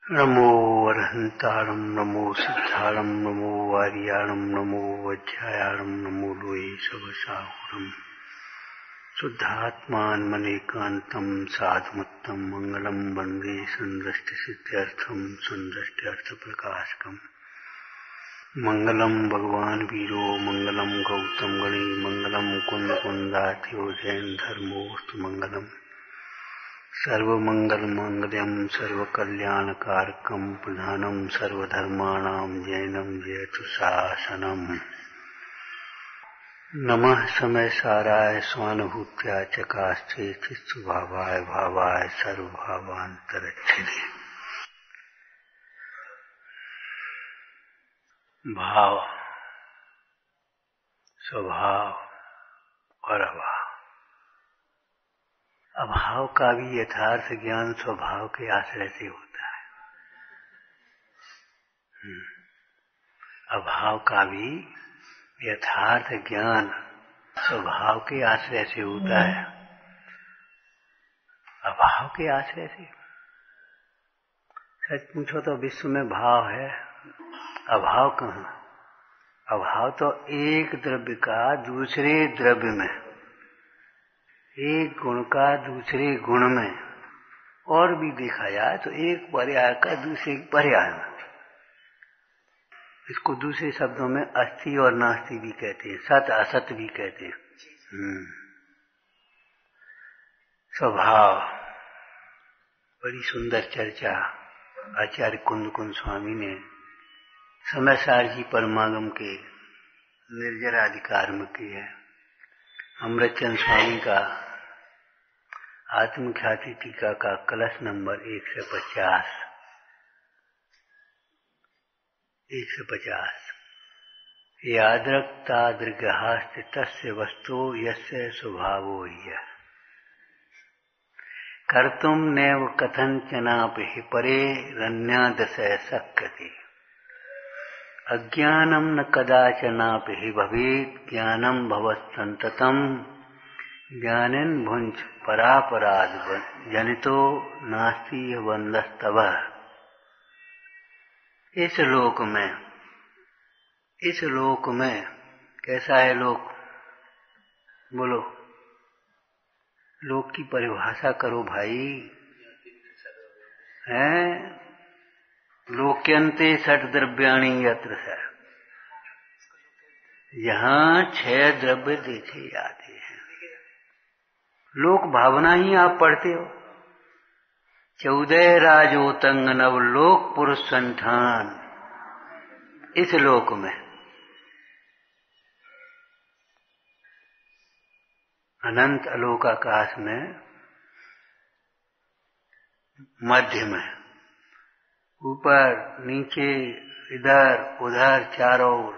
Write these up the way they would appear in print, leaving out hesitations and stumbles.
नमो अरहंतारं नमो सिद्धारं नमो वारियारं नमो वज्रायारं नमो लोये सबसाहुरं शुद्धात्मान्मनेकान्तं साधुमत्तं मंगलं वन्दे संदृष्टिसिद्ध्यर्थं संदृष्ट्यर्थप्रकाशकम् मंगलम भगवान वीरो मंगलम गौतम गणे मंगलम कुंद कुंदात्यो जैन धर्मोस्तु मंगलम सर्वमंगल मंगलम सर्वकल्याणकारकम प्रधानम सर्वधर्माणां जैनम जयतु शासनम। नमः समय साराय स्वानुभूत्या चकास्ते चित्स्वभावाय भावाय सर्वभावांतरच्छिदे। भाव, स्वभाव और अभाव। अभाव का भी यथार्थ ज्ञान स्वभाव के आश्रय से होता है। अभाव का भी यथार्थ ज्ञान स्वभाव के आश्रय से होता है। अभाव के आश्रय से सच पूछो तो विश्व में भाव है, अभाव कहाँ? अभाव तो एक द्रव्य का दूसरे द्रव्य में, एक गुण का दूसरे गुण में, और भी देखा जाए तो एक पर्याय का दूसरे पर्याय में। इसको दूसरे शब्दों में अस्थि और नास्ति भी कहते हैं, सत असत भी कहते हैं। स्वभाव बड़ी सुंदर चर्चा आचार्य कुंद कुंद स्वामी ने समयसार जी परमागम के निर्जराधिकार में की है। अमृतचंद स्वामी का आत्मख्याति टीका का कलश नंबर 150। यादृक्ता दृग्हास्ति तस्य वस्तु यस्य स्वभावो ह्य कर्तुम नैव कथंचनापि परे रन्यादशय शक्यते अज्ञानं न कदाचनापि भवेत् ज्ञानं भवत्सन्ततं ज्ञानेन भुञ्च परापराद जनितो नास्ति वंदस्तव। इस लोक में कैसा है लोक? बोलो, लोक की परिभाषा करो भाई। हैं? लोक्यन्ते षट द्रव्याणि यत्र है, यहाँ 6 द्रव्य देखे जाते हैं। लोक भावना ही आप पढ़ते हो। 14 राजोतंग नव लोक पुरुष संठान। इस लोक में अनंत अलोक आकाश में मध्य में, ऊपर नीचे इधर उधर चारों ओर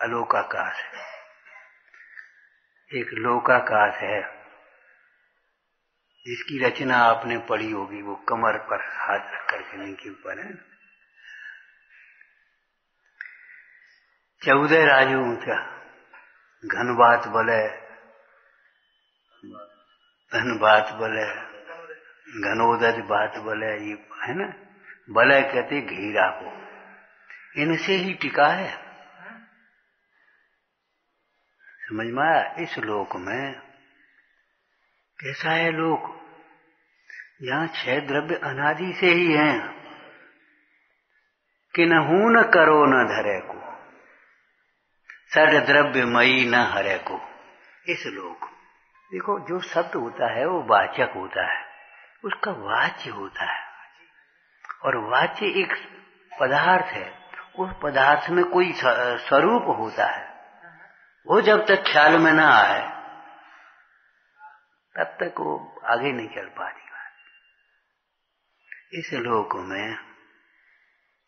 अलोकाकाश है। एक लोकाकाश है जिसकी रचना आपने पढ़ी होगी, वो कमर पर हाथ रख करके नीचे ऊपर है। 14 राजू ऊंचा, घन बात बोले, धन बात बोले, घनोदय बात बोले, ये है ना। बलय कहते घेरा को, इनसे ही टिका है। समझ में आया? इस लोक में कैसा है लोक? यहाँ 6 द्रव्य अनादि से ही हैं। किन्हू न करो न धरे को, षड द्रव्य मई न हरे को। इस लोक देखो, जो शब्द होता है वो वाचक होता है, उसका वाच्य होता है, और वाच्य एक पदार्थ है। उस पदार्थ में कोई स्वरूप होता है। वो जब तक ख्याल में ना आए तब तक वो आगे नहीं चल पाती बात। इस लोक में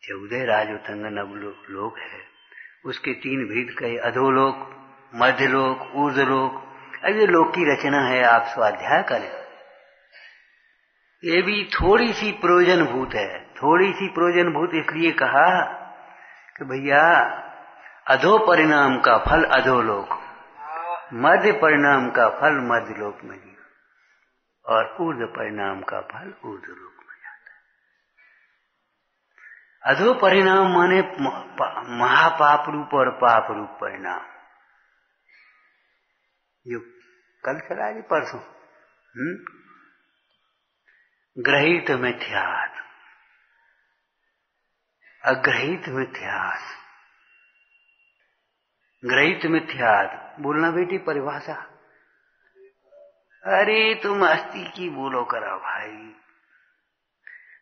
14 राजोतंग नव लोक है। उसके 3 भेद कहे, अधोलोक, मध्यलोक, ऊर्ध्वलोक। अब ये लोक की रचना है, आप स्वाध्याय करें। ये भी थोड़ी सी प्रयोजनभूत है। थोड़ी सी प्रयोजनभूत इसलिए कहा कि भैया अधो परिणाम का फल अधोलोक, मध्य परिणाम का फल मध्यलोक में जी, और ऊर्ध्व परिणाम का फल ऊर्ध्वलोक में जाता है। अधो परिणाम माने महापाप रूप और पाप रूप परिणाम। जो कल चला जी परसों, ग्रहित मिथ्यात्, अग्रहित मिथ्यात्। ग्रहित मिथ्यात् बोलना बेटी परिभाषा। अरे तुम अस्थि की बोलो करा भाई।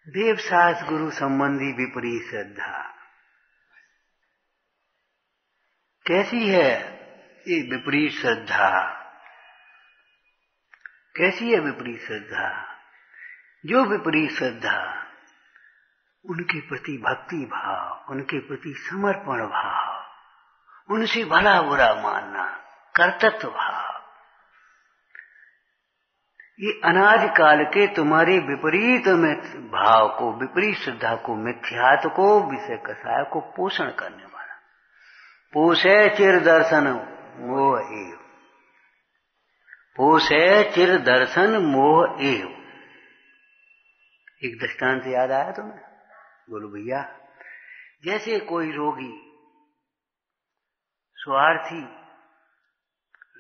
देव सास गुरु संबंधी विपरीत श्रद्धा कैसी है? ये विपरीत श्रद्धा कैसी है? विपरीत श्रद्धा, जो विपरीत श्रद्धा, उनके प्रति भक्ति भाव, उनके प्रति समर्पण भाव, उनसे भला बुरा मानना, कर्तव्य भाव, ये अनादि काल के तुम्हारे विपरीत भाव को, विपरीत श्रद्धा को, मिथ्यात्व को, विषय कसाय को पोषण करने वाला। पोषे चिर दर्शन मोह एव, पोषे चिर दर्शन मोह एव। एक दृष्टांत याद आया तुम्हें? बोलो भैया। जैसे कोई रोगी, स्वार्थी,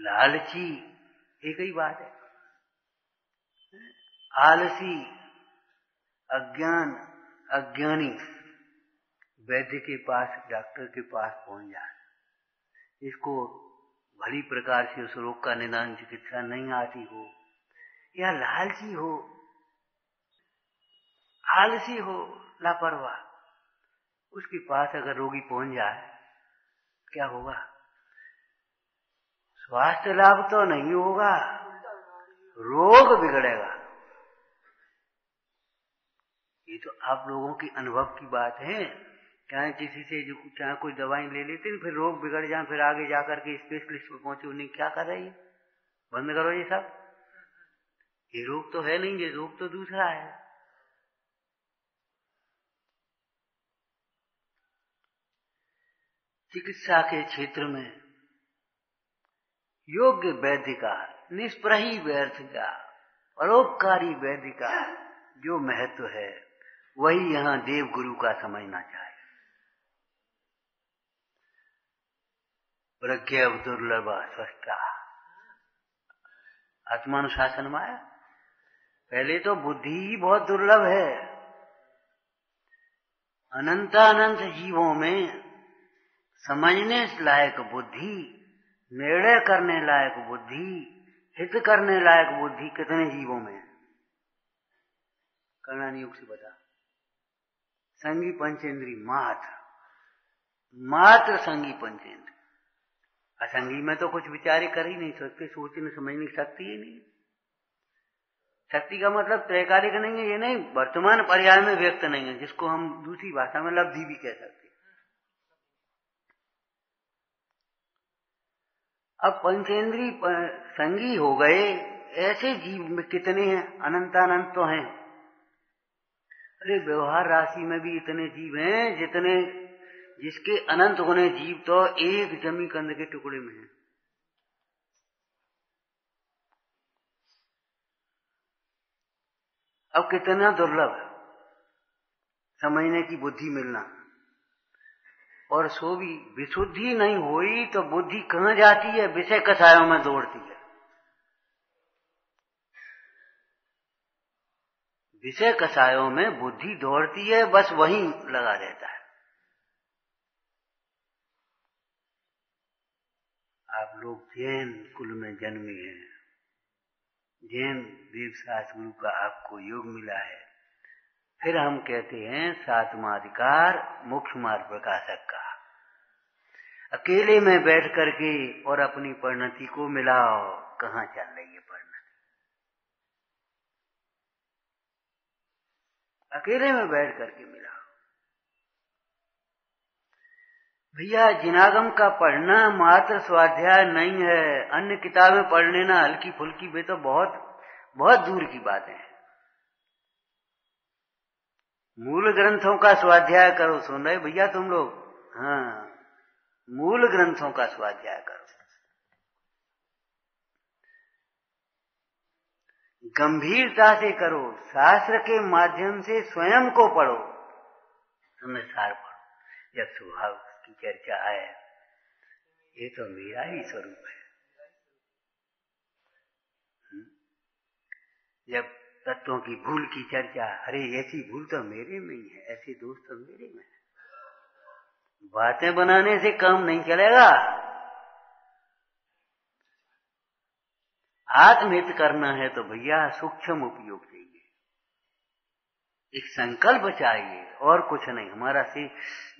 लालची, एक ही बात है, आलसी, अज्ञानी वैद्य के पास, डॉक्टर के पास पहुंच जाए, इसको भली प्रकार से उस रोग का निदान चिकित्सा नहीं आती हो, या लालची हो, आलसी हो, लापरवाह, उसके पास अगर रोगी पहुंच जाए, क्या होगा? स्वास्थ्य लाभ तो नहीं होगा, रोग बिगड़ेगा। ये तो आप लोगों की अनुभव की बात है। चाहे किसी से जो चाहे कोई दवाई ले लेते हैं, फिर रोग बिगड़ जाए, फिर आगे जाकर के स्पेशलिस्ट पर पहुंचे, उन्हें क्या कर रही है? बंद करो ये सब। ये रोग तो है नहीं, ये रोग तो दूसरा है। चिकित्सा के क्षेत्र में योग्य वैद्य का, निष्प्रही वैद्य का, परोपकारी वैद्य का जो महत्व है, वही यहां देव गुरु का समझना चाहिए। प्रज्ञा दुर्लभ स्वस्था, आत्मानुशासन माया। पहले तो बुद्धि ही बहुत दुर्लभ है। अनंतानंत जीवों में समझने लायक बुद्धि, निर्णय करने लायक बुद्धि, हित करने लायक बुद्धि कितने जीवों में है? कर्णानी युग से बता। संगी पंचेंद्री मात्र संगी पंचेंद्री। असंगी में तो कुछ विचार ही कर ही नहीं सकते, सोचने समझने की शक्ति ही नहीं। शक्ति का मतलब त्रैकालिक नहीं है, ये नहीं, वर्तमान पर्याय में व्यक्त नहीं है, जिसको हम दूसरी भाषा में लब्धि भी कह सकते। अब पंचेंद्री संगी हो गए, ऐसे जीव में कितने हैं? अनंतानंत तो हैं। अरे व्यवहार राशि में भी इतने जीव हैं जिसके अनंत होने जीव तो एक जमी कंद के टुकड़े में है। अब कितना दुर्लभ समझने की बुद्धि मिलना। और सो भी विशुद्धि नहीं हुई तो बुद्धि कहां जाती है? विषय कसायों में दौड़ती है। विषय कसायों में बुद्धि दौड़ती है, बस वहीं लगा रहता है। आप लोग जैन कुल में जन्मे हैं, जैन देवशास गुरु का आपको योग मिला है। फिर हम कहते हैं सातवां अधिकार मोक्ष मार्ग प्रकाशक का। अकेले में बैठ करके और अपनी परिणति को मिलाओ, कहां चल रही है परिणति? अकेले में बैठ करके मिलाओ। भैया जिनागम का पढ़ना मात्र स्वाध्याय नहीं है। अन्य किताबें पढ़ लेना हल्की फुल्की, वे तो बहुत बहुत दूर की बातें हैं। मूल ग्रंथों का स्वाध्याय करो। सुन रहे भैया तुम लोग? हाँ, मूल ग्रंथों का स्वाध्याय करो, गंभीरता से करो, शास्त्र के माध्यम से स्वयं को पढ़ो। तुम्हें सार पढ़ो। जब स्वभाव की चर्चा आए, ये तो मेरा ही स्वरूप है। जब तत्वों की भूल की चर्चा, अरे ऐसी भूल तो मेरे में ही है, ऐसे दोष तो मेरे में है। बातें बनाने से काम नहीं चलेगा। आत्महित करना है तो भैया सूक्ष्म उपयोग चाहिए, एक संकल्प चाहिए, और कुछ नहीं। हमारा से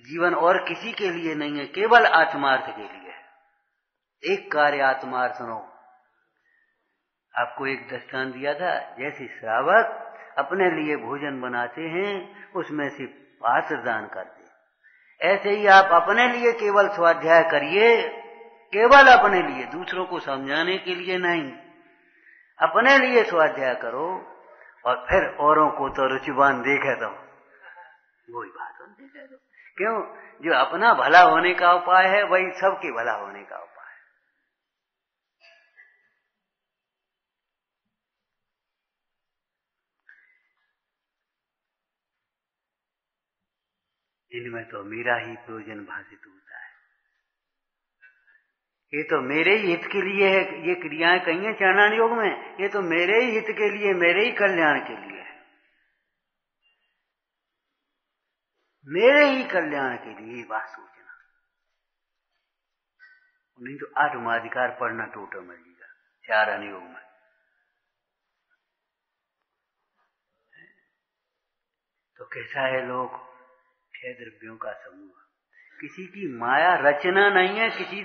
जीवन और किसी के लिए नहीं है, केवल आत्मार्थ के लिए है। एक कार्य आत्मार्थ सुनो। आपको एक दृष्टांत दिया था, जैसे श्रावक अपने लिए भोजन बनाते हैं, उसमें से पात्र दान करते हैं, ऐसे ही आप अपने लिए केवल स्वाध्याय करिए, केवल अपने लिए, दूसरों को समझाने के लिए नहीं, अपने लिए स्वाध्याय करो। और फिर औरों को तो रुचिवान देखे तो वही बात होती है। क्यों? जो अपना भला होने का उपाय है वही सबके भला होने का उपाय है। इनमें तो मेरा ही प्रयोजन भाषित होता है। ये तो मेरे ही हित के लिए है। ये क्रियाएं कही है चाणक्य योग में, ये तो मेरे ही हित के लिए, मेरे ही कल्याण के लिए है, मेरे ही कल्याण के लिए। बात सोचना, नहीं तो आत्माधिकार पढ़ना टोटल मिलेगा चार अनुयोग में। तो कैसा है लोग? 6 द्रव्यों का समूह, किसी की माया रचना नहीं है, किसी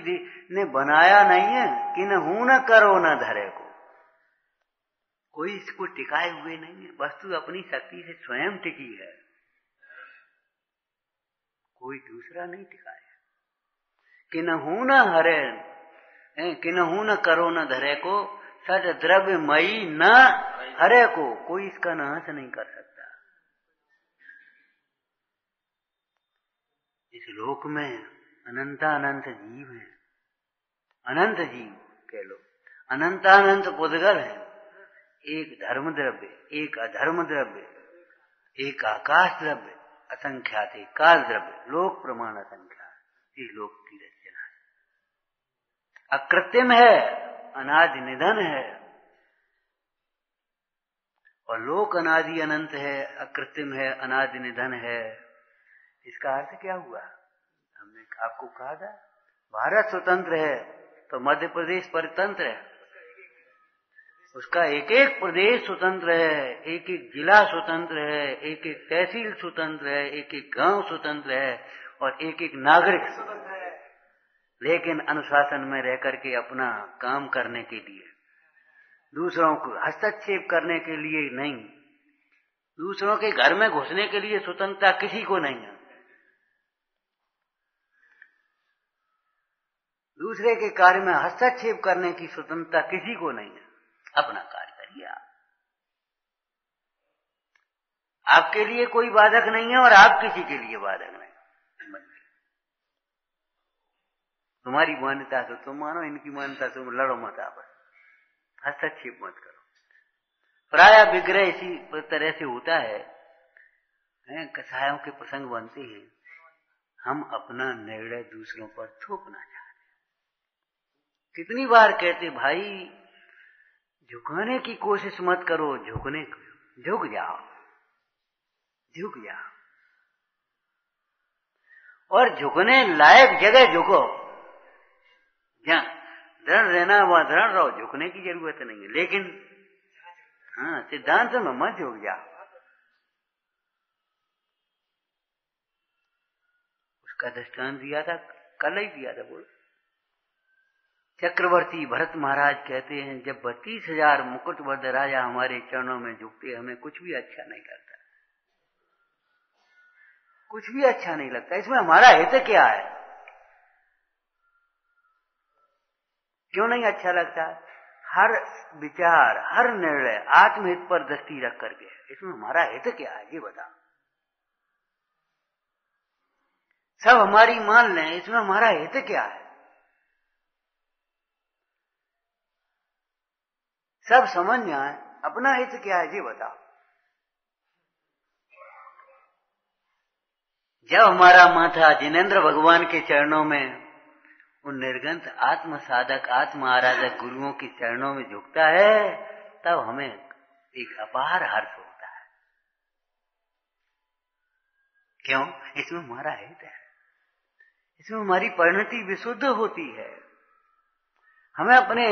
ने बनाया नहीं है। कि न हूं न करो न धरे को, कोई इसको टिकाए हुए नहीं है। वस्तु अपनी शक्ति से स्वयं टिकी है, कोई दूसरा नहीं टिकाया। कि न हूं न हरे, कि न हूं न करो न धरे को, सद द्रव्य मई न हरे को, कोई इसका नाश नहीं कर सकता। इस लोक में अनंतानंत जीव हैं, अनंत जीव कह लो, अनंतानंत पुद्गल है। एक धर्म द्रव्य, एक अधर्म द्रव्य, एक आकाश द्रव्य, असंख्यात काल द्रव्य, लोक प्रमाण असंख्यात। ये लोक की रचना है, अकृत्रिम है, अनादि निधन है। और लोक अनादि अनंत है, अकृत्रिम है, अनादि निधन है। इसका अर्थ क्या हुआ? हमने आपको कहा था, भारत स्वतंत्र है तो मध्य प्रदेश परतंत्र है। उसका एक एक प्रदेश स्वतंत्र है, एक एक जिला स्वतंत्र है, एक एक तहसील स्वतंत्र है, एक एक गांव स्वतंत्र है, और एक एक नागरिक स्वतंत्र है। लेकिन अनुशासन में रह करके अपना काम करने के लिए, दूसरों को हस्तक्षेप करने के लिए नहीं, दूसरों के घर में घुसने के लिए स्वतंत्रता किसी को नहीं है। दूसरे के कार्य में हस्तक्षेप करने की स्वतंत्रता किसी को नहीं है। अपना कार्य करिए आप, आपके लिए कोई बाधक नहीं है और आप किसी के लिए बाधक नहीं। तुम्हारी मान्यता तो तुम मानो, इनकी मान्यता तुम लड़ो मत, आपस हस्तक्षेप मत करो। प्राय विग्रह इसी तरह से होता है, कसायों के प्रसंग बनते हैं, हम अपना निर्णय दूसरों पर थोपना चाहते। कितनी बार कहते भाई झुकाने की कोशिश मत करो, झुक जाओ, झुक जाओ, और झुकने लायक जगह झुको। जहां दृढ़ रहना वहां दृढ़ रहो, झुकने की जरूरत नहीं है। लेकिन हाँ, सिद्धांत में मत झुक जाओ। उसका दृष्टांत दिया था, कल ही दिया था। बोल, चक्रवर्ती भरत महाराज कहते हैं, जब 32,000 मुकुटबद्ध राजा हमारे चरणों में झुकते, हमें कुछ भी अच्छा नहीं लगता, कुछ भी अच्छा नहीं लगता। इसमें हमारा हित क्या है? क्यों नहीं अच्छा लगता? हर विचार, हर निर्णय आत्महित पर दृष्टि रख करके, इसमें हमारा हित क्या है ये बता। सब हमारी मान लें, इसमें हमारा हित क्या है? सब समझ जाए, अपना हित क्या है ये बताओ। जब हमारा माथा जिनेंद्र भगवान के चरणों में, उन निर्गंत आत्म साधक आत्म आराधक गुरुओं के चरणों में झुकता है, तब हमें एक अपार हर्ष होता है। क्यों? इसमें हमारा हित है, इसमें हमारी परिणति विशुद्ध होती है, हमें अपने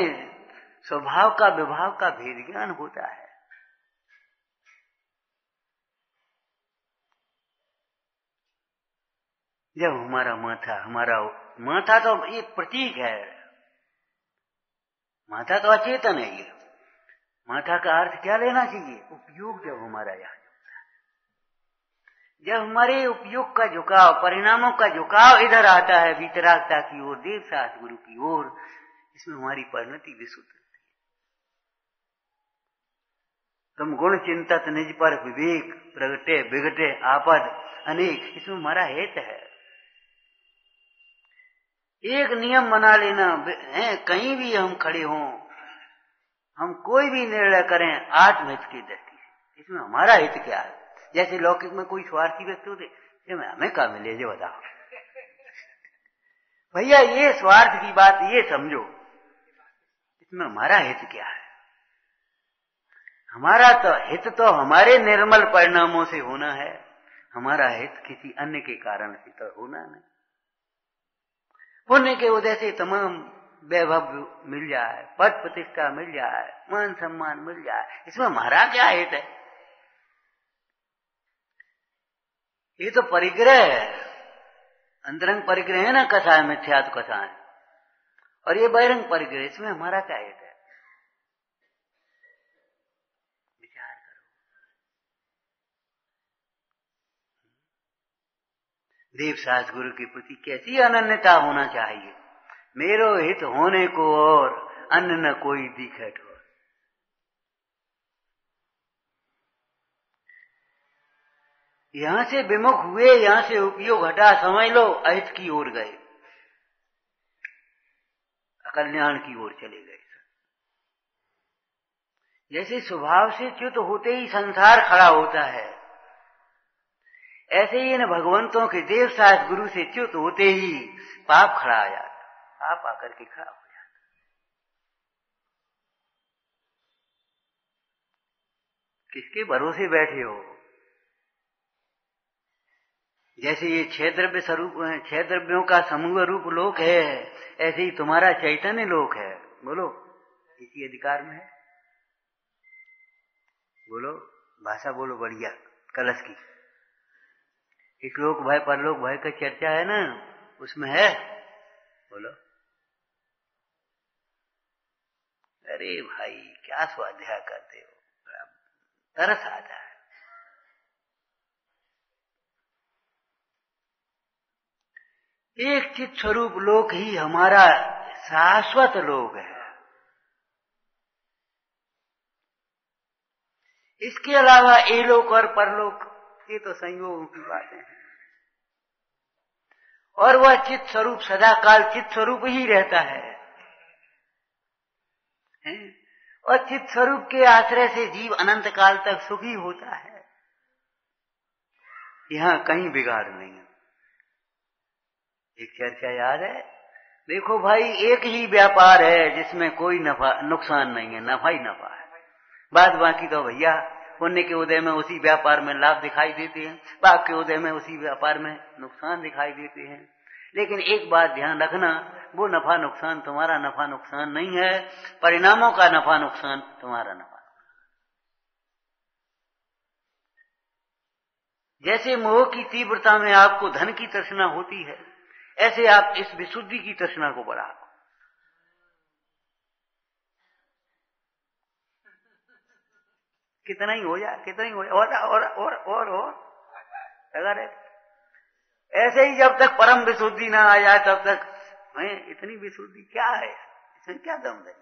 स्वभाव का विभाव का भेद ज्ञान होता है। जब हमारा माथा तो एक प्रतीक है, माथा तो अचेतन है। ये माथा का अर्थ क्या लेना चाहिए? उपयोग। जब हमारा यहाँ झुकता है, जब हमारे उपयोग का झुकाव, परिणामों का झुकाव इधर आता है, वितरागता की ओर, देव शास्त्र गुरु की ओर, इसमें हमारी परिणति विशुद्ध होती है। तुम गुण चिंतत निज पर विवेक, प्रगटे बिगटे आपद अनेक, इसमें हमारा हित है। एक नियम बना लेना है, कहीं भी हम खड़े हों, हम कोई भी निर्णय करें आत्महित की दृष्टि से, इसमें हमारा हित क्या है? जैसे लौकिक में कोई स्वार्थी व्यक्ति होते, हमें क्या मिले जो बताओ भैया, ये स्वार्थ की बात ये समझो, इसमें हमारा हित क्या है? हमारा तो हित तो हमारे निर्मल परिणामों से होना है, हमारा हित किसी अन्य के कारण से तो होना नहीं। पुण्य के उदय से तमाम वैभव मिल जाए, पद प्रतिष्ठा मिल जाए, मान सम्मान मिल जाए, इसमें हमारा क्या हित है? ये तो परिग्रह है, अंतरंग परिग्रह है ना, कथाएं मिथ्यात्व कथाएं, और ये बहिरंग परिग्रह, इसमें हमारा क्या हित है? विचार करो। देव शास्त्र गुरु के प्रति कैसी अनन्यता होना चाहिए। मेरो हित होने को और अन्य न कोई दिखे ठोर। यहां से विमुख हुए, यहां से उपयोग हटा, समझ लो अहित की ओर गए, अकल्याण की ओर चले गए। जैसे स्वभाव से च्युत होते ही संसार खड़ा होता है, ऐसे ही इन भगवंतों के देव शास्त्र गुरु से च्युत होते ही पाप खड़ा आ जाता, पाप आकर के खड़ा हो जाता। किसके भरोसे बैठे हो? जैसे ये छह द्रव्य स्वरूप, छह द्रव्यों का समूह रूप लोक है, ऐसे ही तुम्हारा चैतन्य लोक है। बोलो, इसी अधिकार में है। बोलो, भाषा बोलो बढ़िया कलश की। इस लोक भय परलोक भय का चर्चा है ना, उसमें है। बोलो। अरे भाई क्या स्वाध्याय करते हो, तरस आता है। एक चित स्वरूप लोक ही हमारा शाश्वत लोक है। इसके अलावा ये लोक और परलोक ये तो संयोगों की बातें हैं, और वह चित स्वरूप सदा काल चित स्वरूप ही रहता है। और चित स्वरूप के आश्रय से जीव अनंत काल तक सुखी होता है। यहां कहीं बिगाड़ नहीं है। एक चर्चा याद है, देखो भाई, एक ही व्यापार है जिसमें कोई नुकसान नहीं है, नफा ही नफा है। बाद बाकी तो भैया पुण्य के उदय में उसी व्यापार में लाभ दिखाई देते हैं, पाप के उदय में उसी व्यापार में नुकसान दिखाई देते हैं। लेकिन एक बात ध्यान रखना, वो नफा नुकसान तुम्हारा नफा नुकसान नहीं है, परिणामों का नफा नुकसान तुम्हारा नफा। जैसे मोह की तीव्रता में आपको धन की तृष्णा होती है, ऐसे आप इस विशुद्धि की तृष्णा को बढ़ाओ। कितना ही हो जाए, कितना ही हो जाए, और अगर ऐसे ही जब तक परम विशुद्धि ना आ जाए तब तक इतनी विशुद्धि क्या है, इसमें क्या दम है?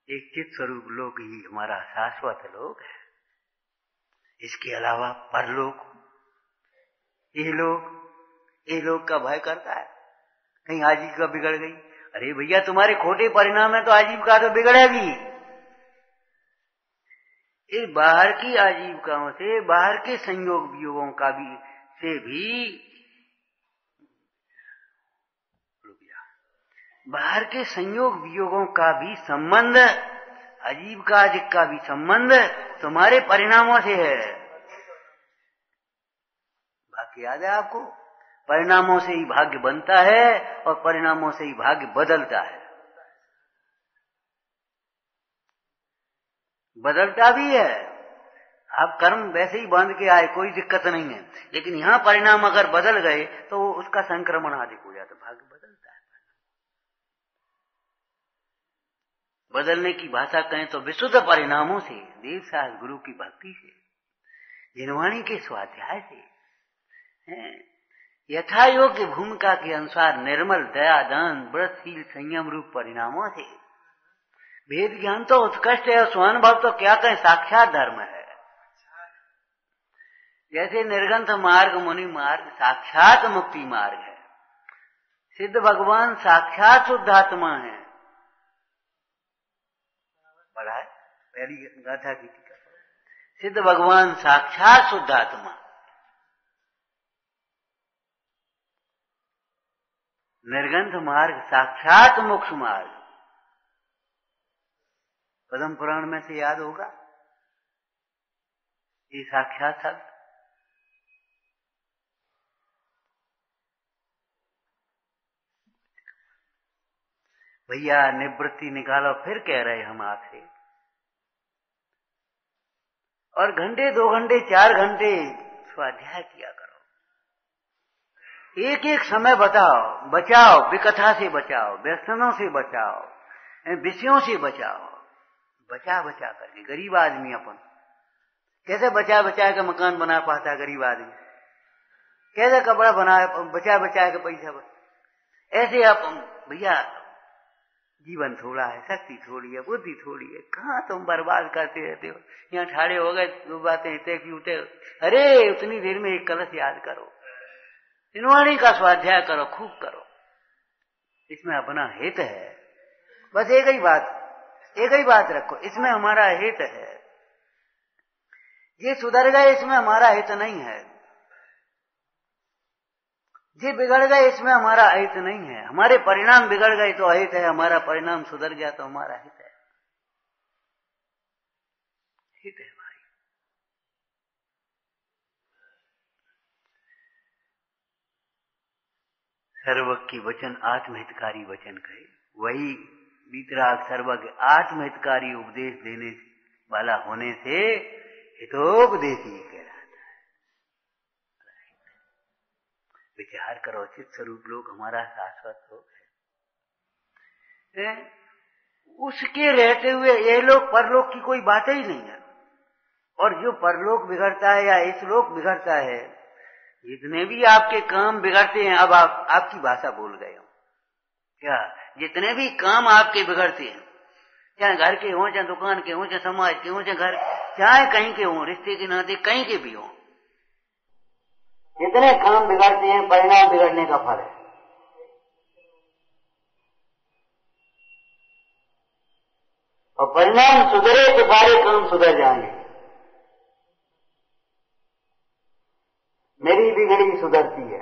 एक चित स्वरूप लोक ही हमारा शाश्वत लोक है। इसके अलावा परलोक, ये लोक का भय करता है, कहीं आजीविका बिगड़ गई। अरे भैया, तुम्हारे खोटे परिणाम है तो आजीविका तो बिगड़ेगी। इस बाहर की आजीविकाओं से, बाहर के संयोग वियोगों का भी से भी, बाहर के संयोग वियोगों का भी संबंध, आजीविका आदिक का भी संबंध तुम्हारे परिणामों से है। भाग्य याद है आपको? परिणामों से ही भाग्य बनता है और परिणामों से ही भाग्य बदलता है। बदलता भी है। आप कर्म वैसे ही बांध के आए, कोई दिक्कत नहीं है, लेकिन यहां परिणाम अगर बदल गए तो उसका संक्रमण अधिक हो जाता, भाग्य बदलता है। बदलने की भाषा कहें तो विशुद्ध परिणामों से, देव साहस गुरु की भक्ति से, जिनवाणी के स्वाध्याय से, यथा योग्य भूमिका के अनुसार निर्मल दया दान व्रतशील संयम रूप परिणामों से। वेद ज्ञान तो उत्कृष्ट है, स्वानुभव तो क्या कहें, साक्षात धर्म है। जैसे निर्गंथ मार्ग मुनि मार्ग साक्षात मुक्ति मार्ग है, सिद्ध भगवान साक्षात शुद्धात्मा है। पढ़ा है पहली गाथा की टीका, सिद्ध भगवान साक्षात शुद्धात्मा, निर्गंथ मार्ग साक्षात मोक्ष मार्ग। पद्म पुराण में से याद होगा ये साक्षात शब्द। भैया निवृत्ति निकालो, फिर कह रहे हम आपसे, और घंटे 2 घंटे 4 घंटे स्वाध्याय किया करो। एक एक समय बचाओ, विकथा से बचाओ, व्यसनों से बचाओ, विषयों से बचाओ, बचा करके। गरीब आदमी अपन कैसे बचा के मकान बना पाता है? गरीब आदमी कैसे कपड़ा बचा के पैसा ऐसे आप भैया, जीवन थोड़ा है, शक्ति थोड़ी है, बुद्धि थोड़ी है, कहाँ तुम बर्बाद करते रहते हो? यहाँ ठाड़े हो गए, 2 बातें इतने की उठे, अरे उतनी देर में एक कलश याद करो, जिनवाणी का स्वाध्याय करो, खूब करो, इसमें अपना हित है। बस एक ही बात रखो, इसमें हमारा हित है। ये सुधर गए, इसमें हमारा हित नहीं है। ये बिगड़ गए, इसमें हमारा हित नहीं है। हमारे परिणाम बिगड़ गए तो अहित है, हमारा परिणाम सुधर गया तो हमारा हित है। हित है भाई। सर्वज्ञ की वचन आत्महितकारी वचन कहे, वही वीतराग सर्वज्ञ आत्महितकारी उपदेश देने वाला होने से हितोपदेशी कहलाता है। विचार करो, चित स्वरूप लोग हमारा शाश्वत लोग है, उसके रहते हुए ये लोग परलोक की कोई बात ही नहीं है। और जो परलोक बिगड़ता है या इस लोक बिगड़ता है, जितने भी आपके काम बिगड़ते हैं, अब आप आपकी भाषा भूल गए हो क्या? जितने भी काम आपके बिगड़ते हैं, चाहे घर के हों, चाहे दुकान के हों, चाहे समाज के हों, चाहे घर, चाहे कहीं के हों, रिश्ते के नाते कहीं के भी हों, जितने काम बिगड़ते हैं परिणाम बिगड़ने का फल है। और परिणाम सुधरे तो सारे काम सुधर जाएंगे। मेरी बिगड़ी सुधरती है।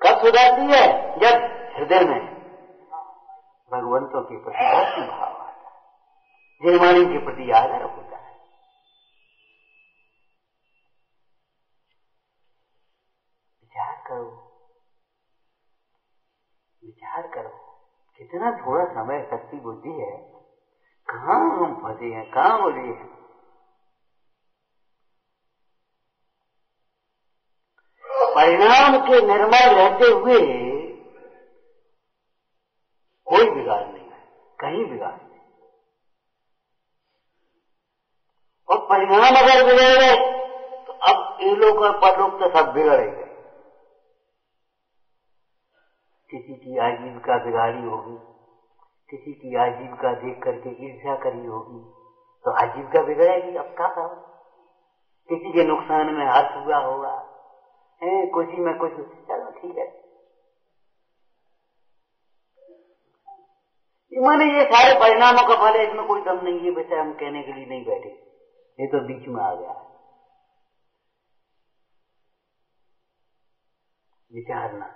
कब सुधरती है? जब हृदय में भगवंतों के प्रति भक्ति भाव आता है, जिनवाणी के प्रति आदर होता है। विचार करो, कितना थोड़ा समय, शक्ति, बुद्धि है, कहां हम फंसे हैं, कहां बोले हैं। परिणाम के निर्मल रहते हुए कोई बिगाड़ नहीं है, कहीं बिगाड़ नहीं। और परिणाम अगर बिगड़ गए तो अब ये लोग और परलोक तो सब बिगड़ेंगे। किसी की आजीविका बिगाड़ी होगी, किसी की आजीविका देख करके ईर्ष्या करी होगी तो आजीविका बिगड़ेगी। अब क्या करो? किसी के नुकसान में हाथ हुआ होगा, खुशी में कुछ, चलो ठीक है, माने ये सारे परिणामों का फल है, इसमें कोई दम नहीं, ये विषय हम कहने के लिए नहीं बैठे, ये तो बीच में आ गया। विचारना,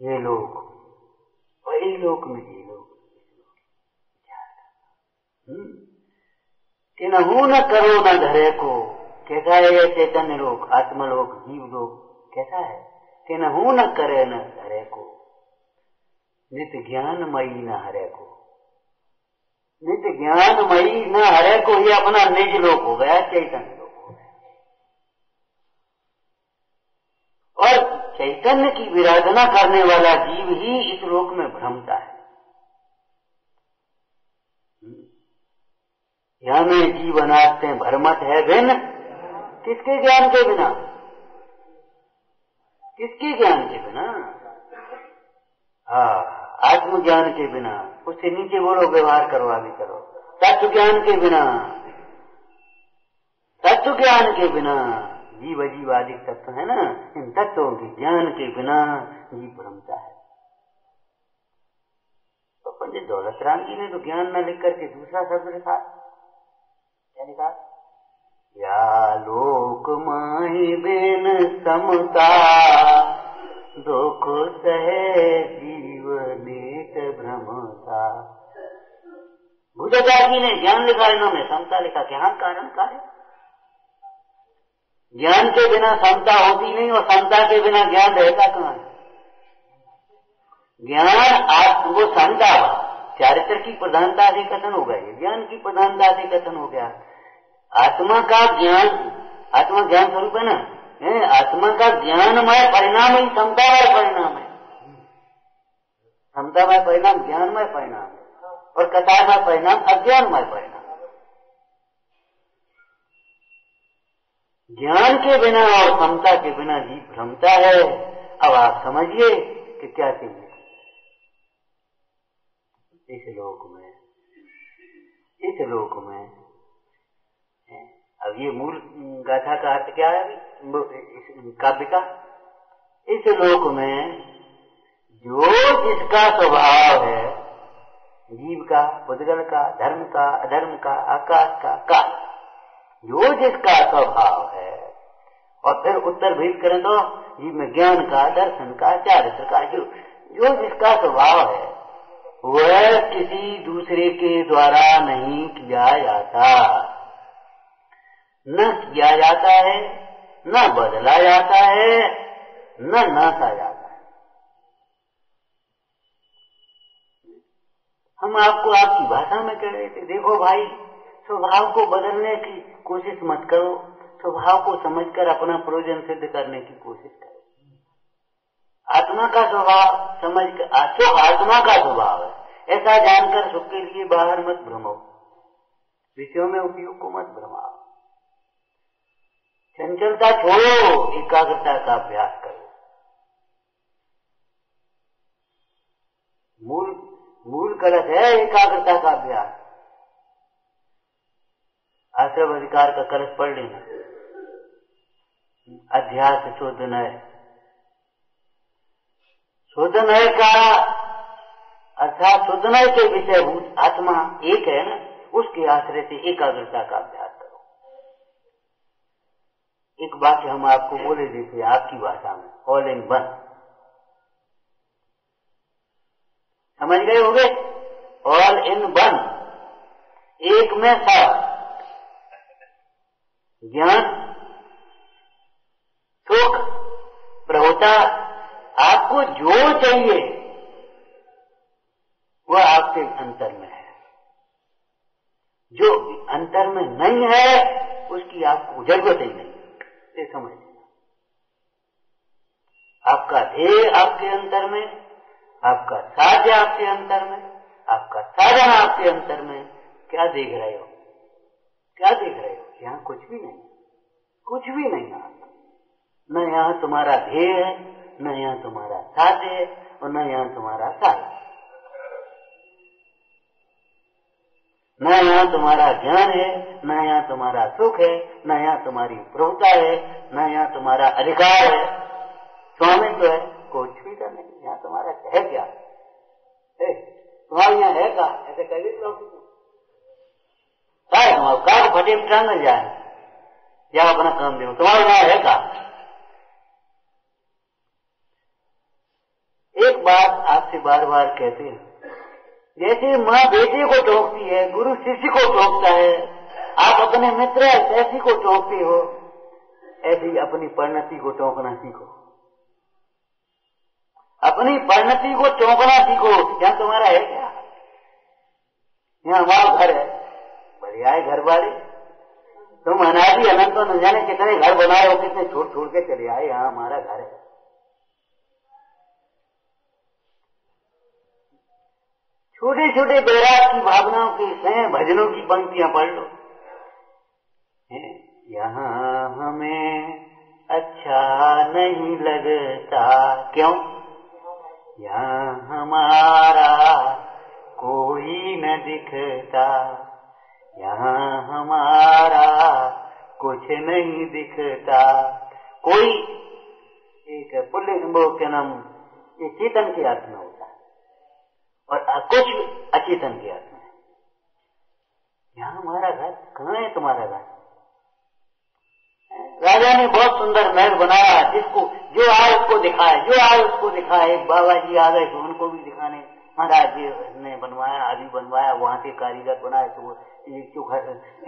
ये लोग और इन लोक में ये लोग किन्हू न करो न धरे को। कैसा है ये चैतन्य लोक, आत्मलोक, जीव लोक कैसा है? किन्हू न करे न धरे को, नित ज्ञानमयी न हरे को। नित ज्ञानमयी न हरे को, ये अपना निज लोक हो गया, चैतन्य लोक हो गया। और चैतन्य की विराधना करने वाला जीव ही इस लोक में भ्रमता है। यहां में जीवनाते भ्रमत है भिन्न, किसके ज्ञान के बिना? किसके ज्ञान के बिना? आत्मज्ञान के बिना। उससे नीचे बोलो, व्यवहार करो, आगे करो। तत्व ज्ञान के बिना, तत्व ज्ञान के बिना जीव अजीवादिक तत्व है ना, इन तत्वों के ज्ञान के बिना जीव भ्रमता है। तो पंडित दौलत राम जी ने तो ज्ञान न लिख करके दूसरा शब्द लिखा, क्या लिखा? या लोक माही बेन समता, दुख सहे जीव नेत भ्रमता। बुद्धाचार्य जी ने ज्ञान लिखा, इन्होंने समता लिखा। क्या कारण का है? ज्ञान के बिना समता होती नहीं, और समता के बिना ज्ञान रहता कहां है? ज्ञान वो समता, चारित्र की प्रधानता से कथन हो गया, ज्ञान की प्रधानता से कथन हो गया। आत्मा का ज्ञान, आत्मा ज्ञान स्वरूप है ना, आत्मा का ज्ञानमय परिणाम ही समतामय परिणाम है। समतामय परिणाम ज्ञानमय परिणाम है, और कथामय परिणाम अज्ञानमय परिणाम। ज्ञान के बिना और समता के बिना जीव भ्रमता है। अब आप समझिए कि क्या चाहिए इस लोक में, इस लोक में। अब ये मूल गाथा का अर्थ क्या है काव्य का? इस लोक में जो जिसका स्वभाव है, जीव का, पुद्गल का, धर्म का, अधर्म का, आकाश का, जो जिसका स्वभाव है, और फिर उत्तर भेद करें तो जीव में ज्ञान का, दर्शन का, चारित्र का, जो जिसका स्वभाव है, वह किसी दूसरे के द्वारा नहीं किया जाता, न किया जाता है, न बदला जाता है, न नाथा जाता है। हम आपको आपकी भाषा में कह रहे थे, देखो भाई, स्वभाव को बदलने की कोशिश मत करो, स्वभाव को समझकर अपना प्रयोजन सिद्ध करने की कोशिश करो। आत्मा का स्वभाव समझ कर, आत्मा का स्वभाव है ऐसा जानकर सुख के लिए बाहर मत भ्रमो, विषयों में उपयोग को मत भ्रमाओ। चंचलता छोड़ो, एकाग्रता का अभ्यास करो। मूल कलश है एकाग्रता का अभ्यास। आश्रम अधिकार का कलश पढ़ लेना। अध्यास शोधनय, शोधनय का अर्थात शोधनय के विषयभूत आत्मा एक है ना, उसके आश्रय से एकाग्रता का अभ्यास करो। एक वाक्य हम आपको बोले देते आपकी भाषा में, ऑल इन वन। समझ गए होंगे? ऑल इन वन, एक में सब। ज्ञान, सुख, प्रभुता, आपको जो चाहिए वह आपके अंतर में है। जो अंतर में नहीं है उसकी आपको जरूरत ही नहीं, ये समझ लेना। आपका ध्येय आपके अंतर में, आपका साध्य आपके अंतर में, आपका साधन आपके अंतर में। क्या देख रहे हो? क्या देख रहे हो? यहाँ कुछ भी नहीं, कुछ भी नहीं। न यहाँ तुम्हारा ध्येय है, न यहाँ तुम्हारा साध्य है, और न यहाँ तुम्हारा साधन। न यहाँ तुम्हारा ज्ञान है, न यहाँ तुम्हारा सुख है, न यहाँ तुम्हारी प्रभुता है, न यहाँ तुम्हारा अधिकार है, स्वामित्व है, कुछ भी तो नहीं। यहाँ तुम्हारा है क्या? तुम्हारे यहाँ है का, ऐसे कह देते लोग का फटे टांगल जाए या अपना काम दे, तुम्हारे यहाँ है का। एक बात आपसे बार बार कहते हैं, जैसे माँ बेटे को टोकती है, गुरु शिष्य को टोकता है, आप अपने मित्र ऐसी को टोकते हो, ऐसे ही अपनी परिणति को टोकना सीखो। अपनी परिणति को टोकना सीखो। यहाँ तुम्हारा है क्या? यहाँ हमारा घर है, बढ़िया है घर वाले, तुम अनादि अनंत तो न जाने कितने घर बनाए हो, कितने छोड़ छोड़ के चले आए, यहाँ हमारा घर है। छोटे छोटे बैराग की भावनाओं के भजनों की पंक्तियां पढ़ लो। यहाँ हमें अच्छा नहीं लगता, क्यों? यहाँ हमारा कोई न दिखता, यहाँ हमारा कुछ नहीं दिखता। कोई एक पुल्लिंग के नाम ये चेतन के अर्थ में होता है और कुछ अचेतन के अर्थ में। यहाँ हमारा घर कहाँ है? तुम्हारा घर। राजा ने बहुत सुंदर महल बनाया, जिसको जो आए उसको दिखाए, जो आए उसको दिखाए। बाबा जी आ गए तो उनको भी दिखाने, महाराज जी ने बनवाया, आदि बनवाया, वहां से कारीगर बनाए तो वो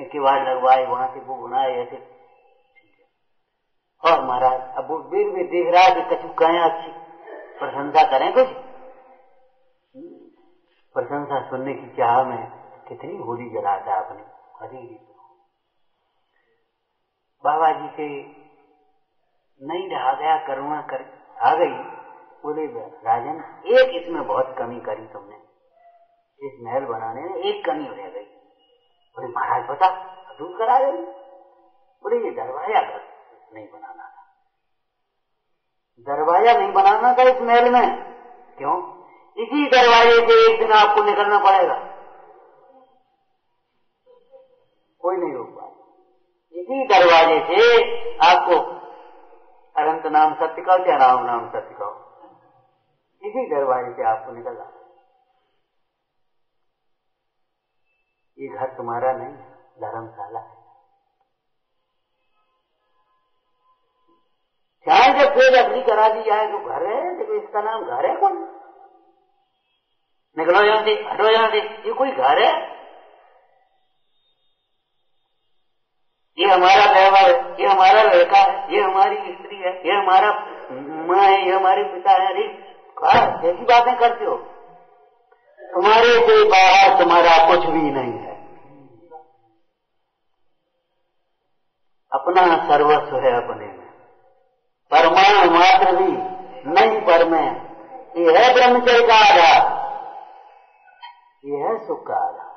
किवाड़ लगवाए, वहां से वो बनाए ऐसे। और महाराज अब वो वीर भी देख रहा है कि कछु कहें अच्छी प्रशंसा करें, कुछ प्रशंसा सुनने की चाह में कितनी होली जलाता है अपनी। हरी बाबा जी से नहीं रहा गया, करुणा कर आ गई। बोले राजन, एक इसमें बहुत कमी करी तुमने, इस महल बनाने में एक कमी रह गई। बोले महाराज बता, दूर करा गई। बोले ये दरवाजा नहीं बनाना था, दरवाजा नहीं बनाना था इस महल में। क्यों? इसी दरवाजे से एक दिन आपको निकलना पड़ेगा, कोई नहीं रोक पाए। इसी दरवाजे से आपको अनंत नाम सत्य का या राम नाम सत्य का, इसी दरवाजे से आपको निकलना। ये घर तुम्हारा नहीं, धर्मशाला है। चाहे जब फिर अग्नि करा दी जाए तो घर है, लेकिन इसका नाम घर है कौन? निकलो यहां से, हटो यहां से, ये कोई घर है? ये हमारा व्यवहार है, ये हमारा लड़का है, ये हमारी स्त्री है, ये हमारा माँ है, ये हमारे पिता है। अरे कैसी बातें करते हो? तुम्हारे से बाहर तुम्हारा कुछ भी नहीं है, अपना सर्वस्व है अपने में, परमाणु मात्र भी नहीं पर में। ये है ब्रह्मचर्य का आधार, ये है सुख का आधार।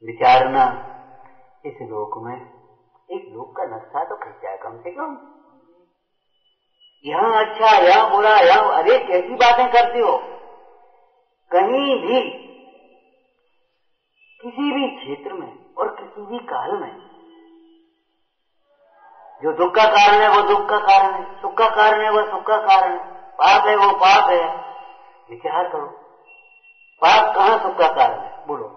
विचारना इस लोक में, एक लोक का नक्शा तो खींचा है कम से कम। यहाँ अच्छा, यहाँ बुरा, यहाँ अरे कैसी बातें करते हो? कहीं भी किसी भी क्षेत्र में और किसी भी काल में जो दुख का कारण है वो दुख का कारण है, सुख का कारण है वो सुख का कारण है, पाप है वो पाप है। विचार करो, पाप कहाँ सुख का कारण है? बोलो,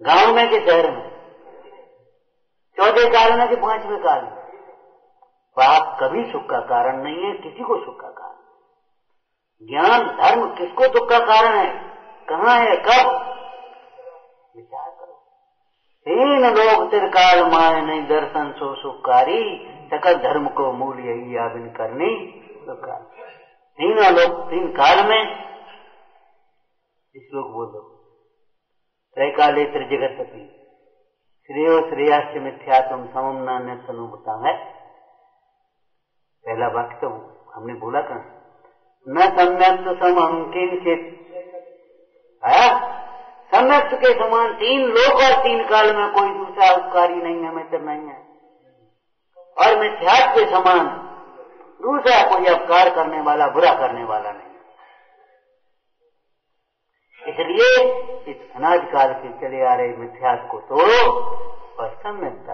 गांव में कि शहर में? चौथे कारण है कि पांचवें कारण? पाप कभी सुख का कारण नहीं है, किसी को सुख का कारण। ज्ञान धर्म किसको दुख का कारण है? कहाँ है, कब? विचार करो। तीन लोग त्रिकाल माय नहीं दर्शन सो सुखकारी, सकल धर्म को मूल यही आविन करनी सुखकारी। तीन लोग तीन काल में, इस लोग बोलो त्रैकाले त्रिजगतपति श्रेयो श्रेयास्य मिथ्यात्म समम नान्य तनुभूता है। पहला वाक्य तो हमने बोला था, न सम्यक्त समम किंचित, सम्यक्त के समान तीन लोक और तीन काल में कोई दूसरा उपकारी नहीं है, मित्र नहीं है। और मिथ्यात्व के समान दूसरा कोई अपकार करने वाला, बुरा करने वाला नहीं। इसलिए इस अनादिकाल के चले आ रहे मिथ्यात्व को तोड़ो और सम्यकता